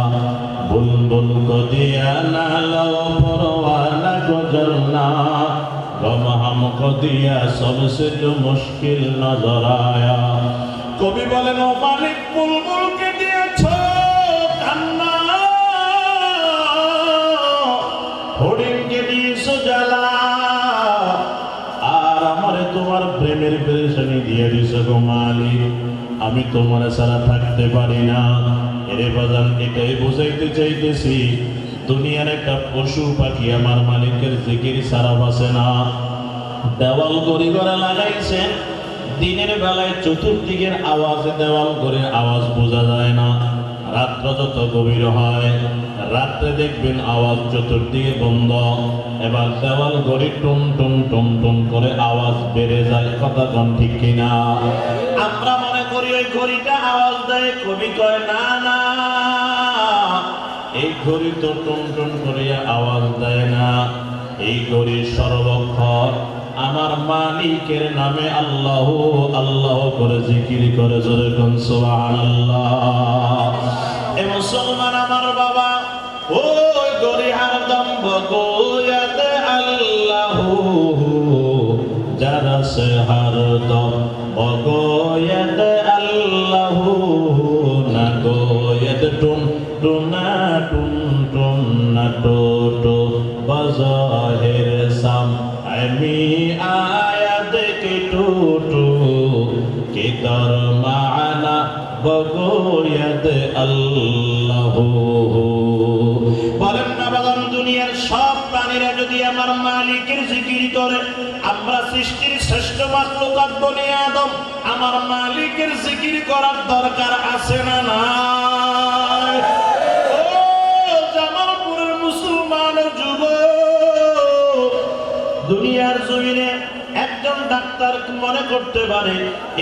बुलबुल को दिया ना लो परवाना को जलना, गम हमको दिया सबसे जो मुश्किल नजर आया। कवि बोलेन ओ मालिक बुलबुल के दिएছো কান্না, হরিণকে দিয়েছো জ্বালা, আর আমারে তোমার প্রেমের পেরেশানি দিয়ে দিছো গো মালিক, আমি তোমার ছাড়া থাকতে পারি না। এরে বাজান, এটাই বুঝাইতে চাইতেছি, দুনিয়ার একটা পশু পাখি আমার মালিকের জিকির ছাড়া বাঁচে না। দেওয়াল গড়ি করে লাগাইছেন, দিনের বেলায় চতুর্দিকের আওয়াজে দেওয়াল করে আওয়াজ বোঝা যায় না, রাত্র যত গভীর হয় রাত্রে দেখবেন আওয়াজ চতুর্দিকে বন্ধ, এবার দেওয়াল ঘড়ি টুন টুন টুন টুন করে আওয়াজ বেড়ে যায়। কথা কোন ঠিক কিনা? আমরা মনে করি ওই ঘড়িটা আওয়াজ দেয়, কবি কয় না না, এই ঘড়ি তো টুন টুন করিয়া আওয়াজ দেয় না, এই ঘড়ি সর্বক্ষণ আমার মালিকের নামে আল্লাহ আল্লাহ করে জিকির করে, জোরে কোন সুবহানাল্লাহ। এ মুসলমান আমার বাবা, ওই ঘড়ি হরদম বগোয়াতে আল্লাহ, যারা সে হরদম বগোয়াতে আল্লাহ, না গোয়াত টুন টুনা টুন টুন না টো টো বজাহের সাম আমি আয়াত কে টুটু কে দর মানা বগোয়াত আল্লাহ। বলেন না বাগান, দুনিয়ার সব প্রাণীরা যদি আমার মালিকের জিকির করে, আমরা সৃষ্টির শ্রেষ্ঠ মাখলুকাত বনি আদম আমার মালিকের জিকির করার দরকার আছে না নাই? ও জামালপুরের মুসলমান যুবক, দুনিয়ার জমিনে একজন ডাক্তার মনে করতে পারে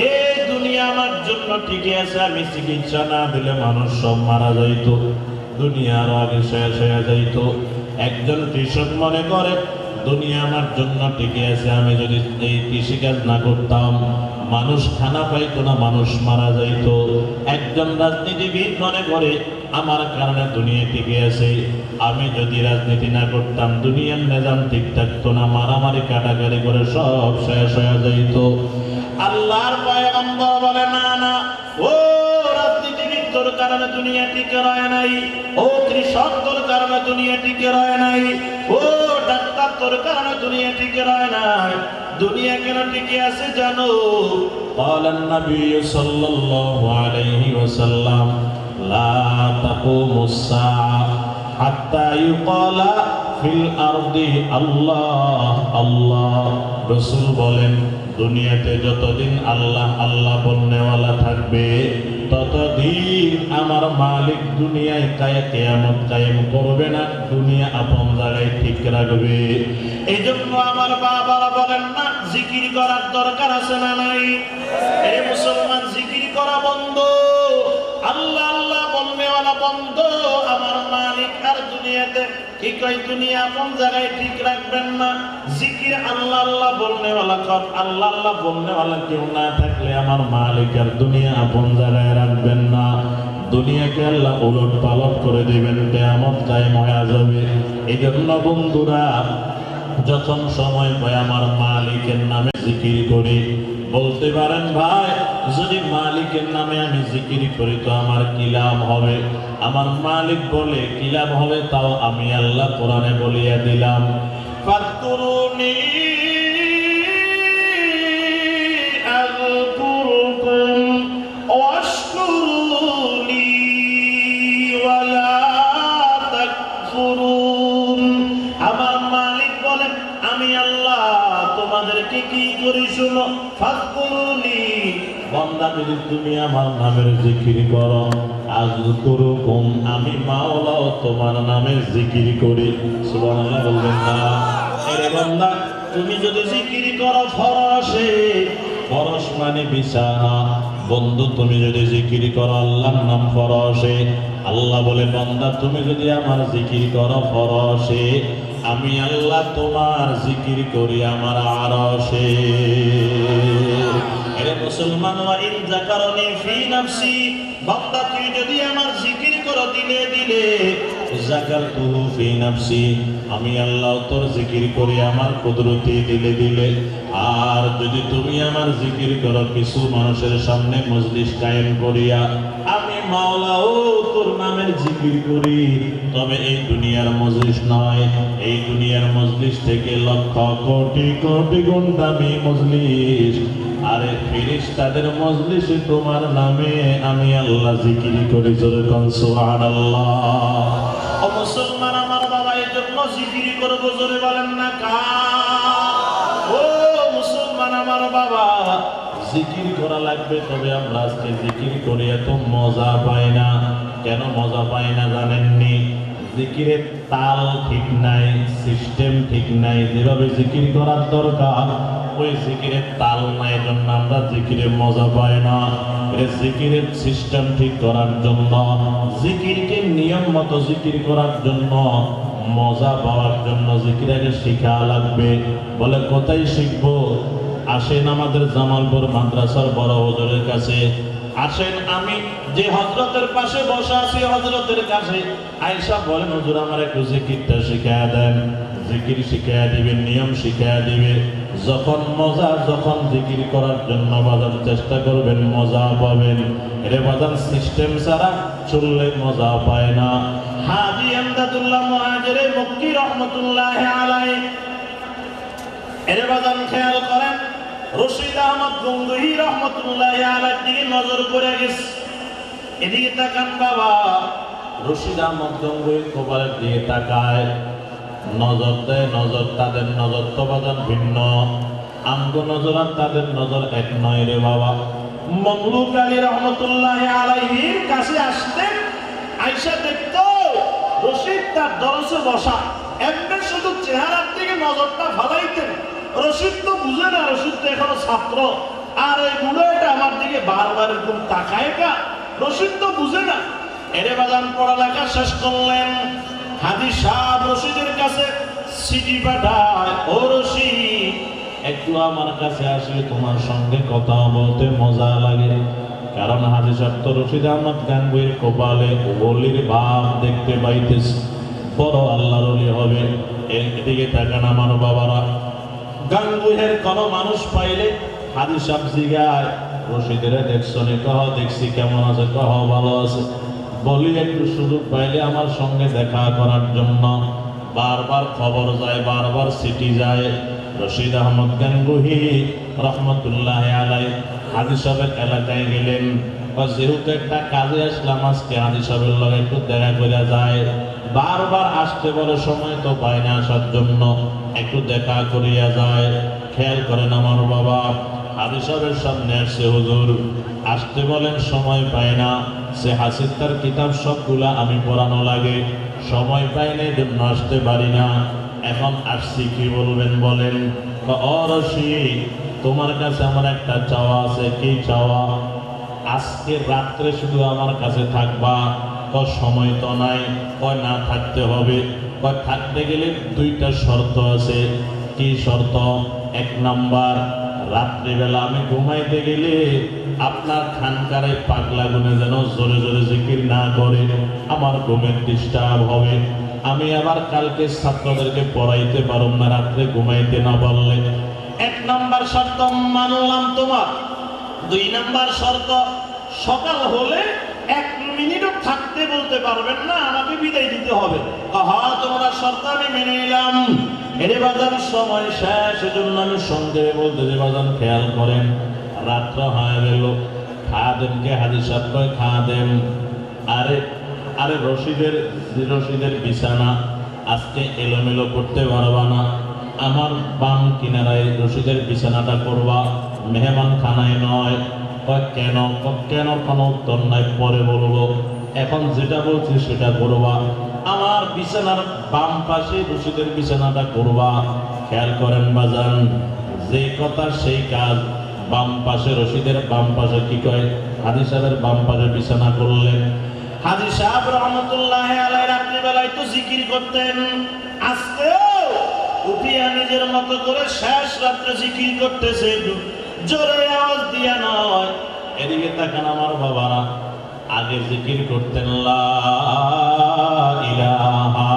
এই দুনিয়া আমার জন্য ঠিকই আছে, আমি চিকিৎসা না দিলে মানুষ সব মারা যাইত, দুনিয়ার আগে শেষ হয়ে যাইত। একজন কৃষক মনে করে দুনিয়া আমার জন্য ঠিকই আছে, আমি যদি এই কৃষিকাজ না করতাম মানুষ খানা পাইতো না, মানুষ মারা যাইত। একজন রাজনীতিবিদ মনে করে আমার কারণে দুনিয়া টিকে আছে, আমি যদি রাজনীতি না করতাম দুনিয়ার নিজাম ঠিক থাকতো না, মারামারি কাটাকাটি করে সব শেষ হয়ে যাইত। আল্লাহর পয়গম্বর বলে না না, ও রাজনীতিবিদ তোর কারণে দুনিয়া টিকে রয় নাই, ও কৃষক তোর কারণে দুনিয়া টিকে রয় নাই, ও ডাক্তার তোর কারণে দুনিয়া টিকে রয় নাই। দুনিয়া কেন টিকে আছে জানো? قال النبي صلى الله عليه وسلم لا تقوم الساعة حتى يقال في الأرض الله الله। রাসূল বলেন দুনিয়াতে যতদিন আল্লাহ আল্লাহ বলনেওয়ালা থাকবে ততদিন আমার মালিক দুনিয়ায় কিয়ামত কায়েম করবে না, দুনিয়া আপন জায়গায় ঠিক রাখবে। এই জন্য আমার বাবারা বলেন না, জিকির করার দরকার আছে না নাই? এই মুসলমান জিকির করা বন্ধ, আল্লাহ আল্লাহ বলনেওয়ালা বন্ধ। আমার মালিক আর দুনিয়াতে ঠিক ওই দুনিয়া আপন জায়গায় ঠিক রাখবেন না। জিকির আল্লাহ আল্লাহ বলনেওয়ালা কর, আল্লাহ আল্লাহ বলনেওয়ালা কেউ না থাকলে আমার মালিক আর দুনিয়া আপন জায়গায় রাখবেন না। দুনিয়াকে আল্লাহ উলট পালট করে দিবেন, কিয়ামত কায়েম হয়ে যাবে। এই জন্য বন্ধুরা, যখন সময় পাই আমার মালিকের নামে জিকির করি। বলতে পারেন ভাই, যদি মালিকের নামে আমি জিকির করি তো আমার কি লাভ হবে? আমার মালিক বলে কি লাভ হবে, তাও আমি আল্লাহ কোরআনে বলিয়া দিলাম, ফাযকুরুনি আযকুরুকুম ওয়াশকুরুনি ওয়ালা তাকফুরুন। আমার মালিক বলেন, আমি আল্লাহ তোমাদেরকে কি করি শুনো, ফাযকুরুনি, বান্দা যদি তুমি আমার নামের জিকির করো, আযকুরুকুম, আমি মাওলাও তোমার নামে জিকির করি। সুবহানাল্লাহ বলবেন না? আরে বান্দা, তুমি যদি জিকির করো ফরশে, ফরশ মানে বিছানা, বন্ধু তুমি যদি জিকির করো আল্লাহর নাম ফরশে, আল্লাহ বলে বান্দা তুমি যদি আমার জিকির করো ফরশে, আমি আল্লাহ তোমার জিকির করি আমার আরশে। আরে মুসলমান, ওয়া ইন যাকারনি ফি নাফসি, বান্দা তুই যদি আমার জিকির করো দিলে দিলে, যাকারতুহু ফি নাফসি, আমি আল্লাহ তোর জিকির করি আমার কুদরতি দিলে দিলে। আর যদি তুমি আমার জিকির করো কিছু মানুষের সামনে মজলিস কায়েম করিয়া, আমি মাওলাও তোর নামের জিকির করি, তবে এই দুনিয়ার মজলিস নয়, এই দুনিয়ার মজলিস থেকে লক্ষ কোটি কোটি গুণ দামি মজলিস। আরে ফেরেশতাদের মজলিসে তোমার নামে আমি আল্লাহ জিকির করি, জোরে কোন সুবহানাল্লাহ। ও মুসলমান আমার বাবা, এই জন্য জিকির করবো, জোরে বলেন না কার? ও মুসলমান আমার বাবা, জিকির করা লাগবে। তবে আমরা আজকে জিকির করে এত মজা পাই না। কেন মজা পাই না জানেননি? জিকিরের তাল ঠিক নাই, সিস্টেম ঠিক নাই। যেভাবে জিকির করার দরকার ওই জিকিরের তাল নাই, জন্য আমরা জিকিরে মজা পাই না। জিকিরের সিস্টেম ঠিক করার জন্য, জিকিরকে নিয়ম মতো জিকির করার জন্য, মজা পাওয়ার জন্য জিকিরকে শিখা লাগবে। বলে কোথায় শিখবো? আসেন আমাদের জামালপুর মাদ্রাসার বড় হুজুরের কাছে আসেন। আমি যে হযরতের পাশে বসা আছি, হযরতের কাছে আয়েশা বলেন, হুজুর আমার একটু জিকিরটা শিখায়া দেন। জিকির শিখায়া দিবেন, নিয়ম শিখায়া দিবে। যখন মজা, যখন জিকির করার জন্য বাজার চেষ্টা করবেন মজা পাবেন। এর বাজার সিস্টেম ছাড়া চললে মজা পায় না। হাজী আমদাদুল্লাহ মুহাজিরে মক্কি রহমাতুল্লাহি আলাইহি, এর বাজার খেয়াল করেন, রশিদ আহমদ গঙ্গুহি রহমাতুল্লাহি আলাইহির দিকে নজর পড়ে গেছে। এদিকে তাকান বাবা, রশিদ আহমদ গঙ্গুহি কবরের দিকে তাকায়, নজর দেয়। নজর, তাদের নজর তো বাজান ভিন্ন। আমগো নজর আর তাদের নজর এক নয় রে বাবা। মমলুক আলী রহমাতুল্লাহি আলাইহির কাছে আসতেন, আয়েশা দেখতো রশিদ তার দরজে বসা, এমনি শুধু চেহারার দিকে নজরটা ফালাইতেন। রশিদ তো বুঝে না, রশিদ তো এখনো ছাত্র, আর ওই বুড়োটা আমার দিকে বারবার এরকম তাকায় কা, রশিদ তো বুঝে না। এরে বাজান পড়ালেখা শেষ করলেন, হাজী সাহেব রশিদের কাছে চিঠি পাঠায়, ও রশিদ একটু আমার কাছে আসলে তোমার সঙ্গে কথা বলতে মজা লাগে। কারণ হাজী সাহেব তো রশিদ আহমদ গাঙ্গুহির কপালে ওলির ভাব দেখতে পাইতেছে, বড় আল্লাহর ওলি হবে। এদিকে তাকান আমার বাবারা, গাঙ্গুহের কোন মানুষ পাইলে হাজী সাহেব জিগায়, রশিদের দেখছো নি? কহ দেখছি। কেমন আছে? কহ ভালো আছে। বলি একটু সুযোগ পাইলে আমার সঙ্গে দেখা করার জন্য। বারবার খবর যায়, বারবার চিঠি যায়। রশিদ আহমদ গাঙ্গুহি রহমতুল্লাহ আলাইহি হাজী সাহেবের এলাকায় গেলেন। যেহেতু একটা কাজে আসলাম আজকে, হাজী সাহেবের লগে একটু দেখা করে যায়। বারবার আসতে বলে, সময় তো পায় না আসার জন্য, একটু দেখা করিয়া যায়। খেয়াল করেন আমার বাবা, হাদি সাহেবের সামনে আসছে, হুজুর আসতে বলেন সময় পায় না, সে হাসিদার কিতাব সবগুলা আমি পড়ানো লাগে, সময় পাই না, এই জন্য আসতে পারি না। এখন আসছি, কি বলবেন বলেন? ও রশিদ, তোমার কাছে আমার একটা চাওয়া আছে। কি চাওয়া? আজকে রাত্রে শুধু আমার কাছে থাকবা। সময় তো নাই। না থাকতে হবে। থাকতে গেলে দুইটা শর্ত আছে। কি শর্ত? এক নাম্বার, রাত্রিবেলা আমি ঘুমাইতে গেলে আপনার খানকারে পাগলা গুনে যেন জোরে জোরে জিকির না করে, আমার ঘুমের ডিস্টার্ব হবে। আমি আবার কালকে ছাত্রদেরকে পড়াইতে পারব না রাত্রে ঘুমাইতে না পারলে। এক নাম্বার শর্ত মানলাম তোমার। দুই নাম্বার শর্ত, সকাল হলে 1 মিনিটও থাকতে বলতে পারবেন না, আমাকে বিদায় দিতে হবে। তোমরা শর্ত আমি মেনে নিলাম। এরে বাজান সময় শেষ, এজন্য আমি সঙ্গে বলতে যে বাজান খেয়াল করেন, রাত্র হয়ে গেল, খাদেমকে হাজির সাহেব কয় খাদেম, আরে রশিদের বিছানা আজকে এলোমেলো করতে পারবা না, আমার বাম কিনারায় রশিদের বিছানাটা করবা, মেহমান খানায় নয়। কেন? কেন কোনো উত্তর নাই, পরে বলবো, এখন যেটা বলছি সেটা করবা। আমার বিছানার বাম পাশে রশিদের বিছানাটা করবা। খেয়াল করেন বাজান, যে কথা সেই কাজ। বাম পাশে রশিদের বাম পাশে কি কয়? হাজি সাহেবের বাম পাশে বিছানা করলেন। হাজি সাহেব রহমতুল্লাহ আলাইহি রাত্রিবেলায় তো জিকির করতেন, আজকেও উঠিয়া নিজের মতো করে শেষ রাত্রে জিকির করতেছে, জোরে আওয়াজ দিয়া নয়। এদিকে তাকান আমার বাবারা, আগে জিকির করতেন লা ইলাহা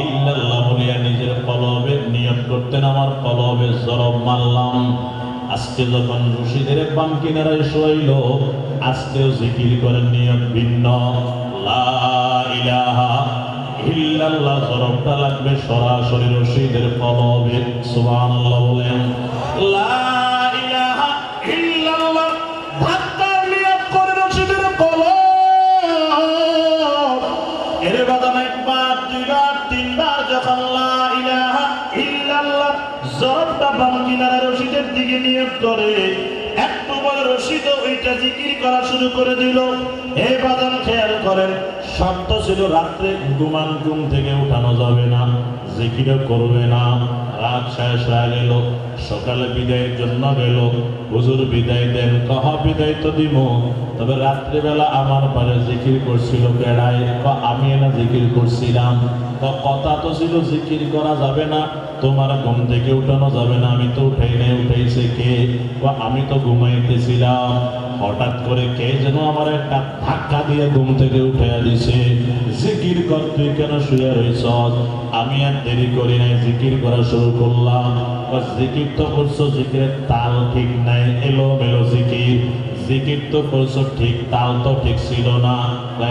ইল্লাল্লাহ বলিয়া নিজের কলবে নিয়ত করতেন, আমার কলবে জরব মারলাম। আজকে যখন রশিদের বাম কিনারায় শোয়াইল, আজকেও জিকির করেন, নিয়ত ভিন্ন। লা ইলাহা ইল্লাল্লাহ জরবটা লাগবে সরাসরি রশিদের কলবে। সুবহানাল্লাহ বলেন। লা ইলাহা ইল্লাল্লাহ ধাক্কা নিয়ত করে রশিদের কলব। এর বাদান একবার, দুইবার, তিনবার যখন লা ইলাহা ইল্লাল্লাহ জরবটা বাম কিনারা রশিদের দিকে নিয়ত করে, একটু পরে রশিদ ওইটা জিকির করা শুরু করে দিল। এই বাদান খেয়াল করেন, শর্ত ছিল রাত্রে ঘুম থেকে উঠানো যাবে না, জিকিরও করবে না। রাত শেষ হয়ে গেল, সকালে বিদায়ের জন্য গেল, হুজুর বিদায় দেন। বিদায় তো দিব, তবে রাত্রিবেলা আমার পারে জিকির করছিল বেড়ায়, আমি না জিকির করছিলাম। কথা তো ছিল জিকির করা যাবে না, তোমার ঘুম থেকে উঠানো যাবে না। আমি তো উঠাই নাই, উঠাইছে কে? আমি তো ঘুমাইতেছিলাম। হঠাৎ করে কে যেন আমার একটা ধাক্কা দিয়ে ঘুম থেকে উঠাইয়া দিছে। জিকির কর, তুই কেন শুয়ে রইছ? আমি আর দেরি করি নাই, জিকির করা শুরু করলাম। জিকির তো করছো, জিকিরের তাল ঠিক নাই, এলোমেলো জিকির। জিকির তো করছো ঠিক, তাল তো ঠিক ছিল না।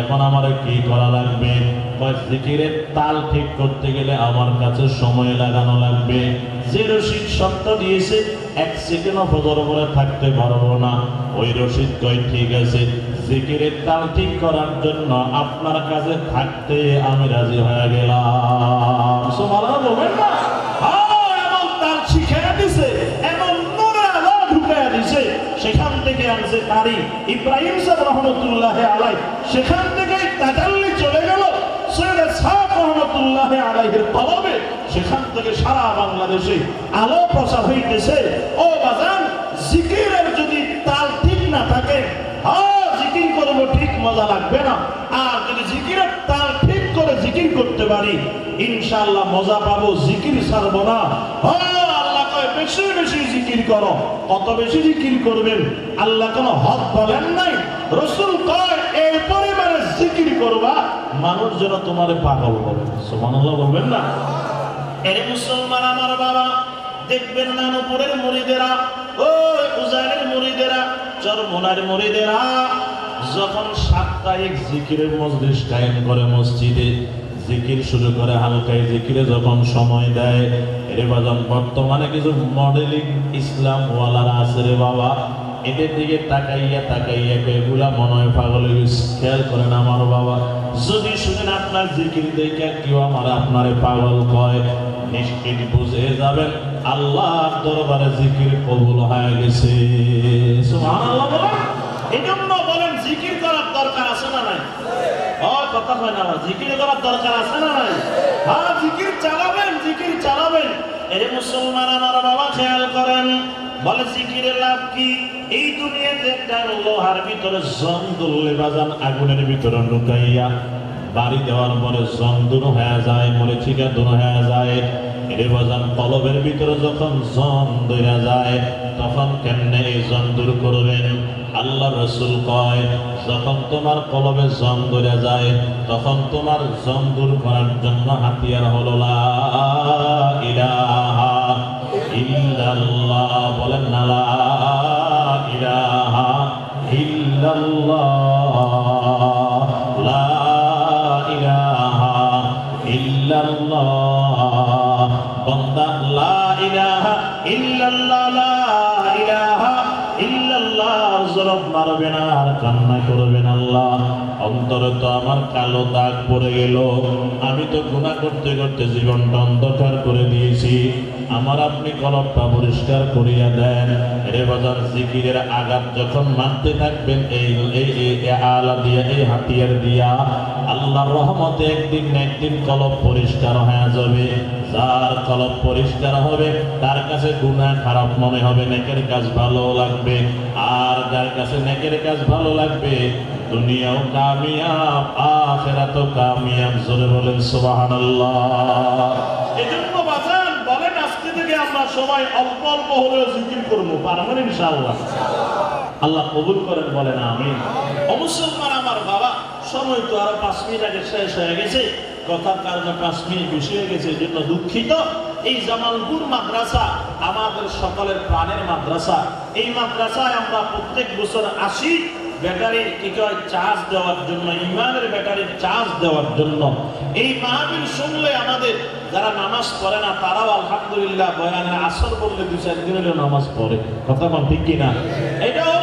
এখন আমার কি করা লাগবে? জিকিরের তাল ঠিক করতে গেলে আমার কাছে সময় লাগানো লাগবে। যে রশিদ শর্ত দিয়েছে 1 সেকেন্ডও ফজর করে থাকতে পারবো না, ওই রশিদ কয় ঠিক আছে, জিকিরের তাল ঠিক করার জন্য আপনার কাছে থাকতে আমি রাজি হয়ে গেলাম। সুবহানাল্লাহ বলবেন না? এমন তাল শিখাইয়া দিছে, এমন নূরের আলো ঢুকাইয়া দিছে। সেখান থেকে আনছে তারি ইব্রাহিম সাহেব রহমতুল্লাহ আলাইহি, সেখান থেকে তাজাল্লি চলে গেল সৈয়দ সাহেব রহমতুল্লাহ আলাইহির কলবে। সেখান থেকে সারা বাংলাদেশে আলো প্রচার হইতেছে। ও বাজান, জিকিরের যদি তাল ঠিক না থাকে, জিকির করবো ঠিক, মজা লাগবে না। আর যদি জিকিরের তাল ঠিক করে জিকির করতে পারি, ইনশাআল্লাহ মজা পাবো, জিকির ছাড়বো না। আল্লাহ কয় বেশি বেশি জিকির করো। কত বেশি জিকির করবেন? আল্লাহ কোনো হদ বলেন নাই। রাসূল কয় এই পরিমাণে জিকির করবা, মানুষ যেন তোমারে পাগল বলে। সুবহানাল্লাহ বলবেন না? এর মুসলমান আমার বাবা, দেখবেন নানুপুরের মুরিদেরা, ওই উজানের মুরিদেরা, চরমোনার মুরিদেরা যখন সাপ্তাহিক জিকিরের মজলিস কায়েম করে, মসজিদে জিকির শুরু করে, হালকায় জিকিরে যখন সময় দেয়, এর বাজান বর্তমানে কিছু মডেলিং ইসলাম ওয়ালারা আছে রে বাবা, এদের দিকে তাকাইয়া তাকাইয়া এগুলা মনে হয় পাগল হয়ে গেছে। খেয়াল করেন আমার বাবা, যদি শুনেন আপনার জিকির দেখে কেউ আমার আপনারে পাগল কয়, নিশ্চিত বুঝে যাবেন আল্লাহর দরবারে জিকির কবুল হয়ে গেছে। সুবহানাল্লাহ বলেন। এজন্য বলেন জিকির করার দরকার আছে না নাই? কথা হয় না, জিকির করার দরকার আছে না নাই? হ্যাঁ, জিকির চালাবেন, জিকির চালাবেন। এর মুসলমান আমার বাবা খেয়াল করেন, বলে জিকিরের লাভ কি? এই দুনিয়াতে একটা লোহার ভিতরে জং ধরলে বাজান, আগুনের ভিতরে ঢুকাইয়া বাড়ি দেওয়ার পরে জং দূর হয়ে যায়, মরিচিকা দূর হয়ে যায়। এর বাজান কলবের ভিতরে যখন জং ধরে যায়, তখন কেমনে এই জং দূর করবেন? আল্লাহ রাসূল কয়, যখন তোমার কলবে জং ধরে যায়, তখন তোমার জং দূর করার জন্য হাতিয়ার হলো লা ইলাহা ইল্লাল্লাহ। বলেন না লা ইলাহা ইল্লাল্লাহ, লা ইলাহা ইল্লাল্লাহ। বান্দা লা ইলাহা ইল্লাল্লাহ, লা ইলাহা ইল্লাল্লাহ জরব মারবে না আর কান্না করবেন। আল্লাহ, অন্তরে তো আমার কালো দাগ পড়ে গেল, আমি তো গুনাহ করতে করতে জীবনটা অন্ধকার করে দিয়েছি, আমার আপনি কলবটা পরিষ্কার করিয়া দেন। রে বাজার, জিকিরের আঘাত যখন মানতে থাকবেন এই আলা দিয়া, এই হাতিয়ার দিয়া, আল্লাহর রহমতে একদিন না একদিন কলব পরিষ্কার হয়ে যাবে। যার কলব পরিষ্কার হবে তার কাছে গুনাহ খারাপ মনে হবে, নেকের কাজ ভালো লাগবে। আর যার কাছে নেকের কাজ ভালো লাগবে, দুনিয়াও কামিয়াব, আখিরাতও কামিয়াব। জোরে বলেন সুবহানাল্লাহ। এজন্য বাজান বলেন, আজকে থেকে আমরা সবাই অল্প অল্প হলেও জিকির করবো, পারবেন ইনশাআল্লাহ? আল্লাহ কবুল করেন, বলেন আমিন। মুসলমান আমার বাবা, সময় তো আরো 5 মিনিট আগে শেষ হয়ে গেছে, কথার কারণে 5 মিনিট বেশি হয়ে গেছে, এই জন্য দুঃখিত। এই জামালপুর মাদ্রাসা আমাদের সকলের প্রাণের মাদ্রাসা। এই মাদ্রাসায় আমরা প্রত্যেক বছর আসি ব্যাটারির কি কয় চার্জ দেওয়ার জন্য, ইমানের ব্যাটারির চার্জ দেওয়ার জন্য। এই মাহফিল শুনলে আমাদের যারা নামাজ পড়ে না তারাও আলহামদুলিল্লাহ বয়ানের আসর বললে 2-4 দিন হলেও নামাজ পড়ে। কথা বল ঠিক কিনা? এটাও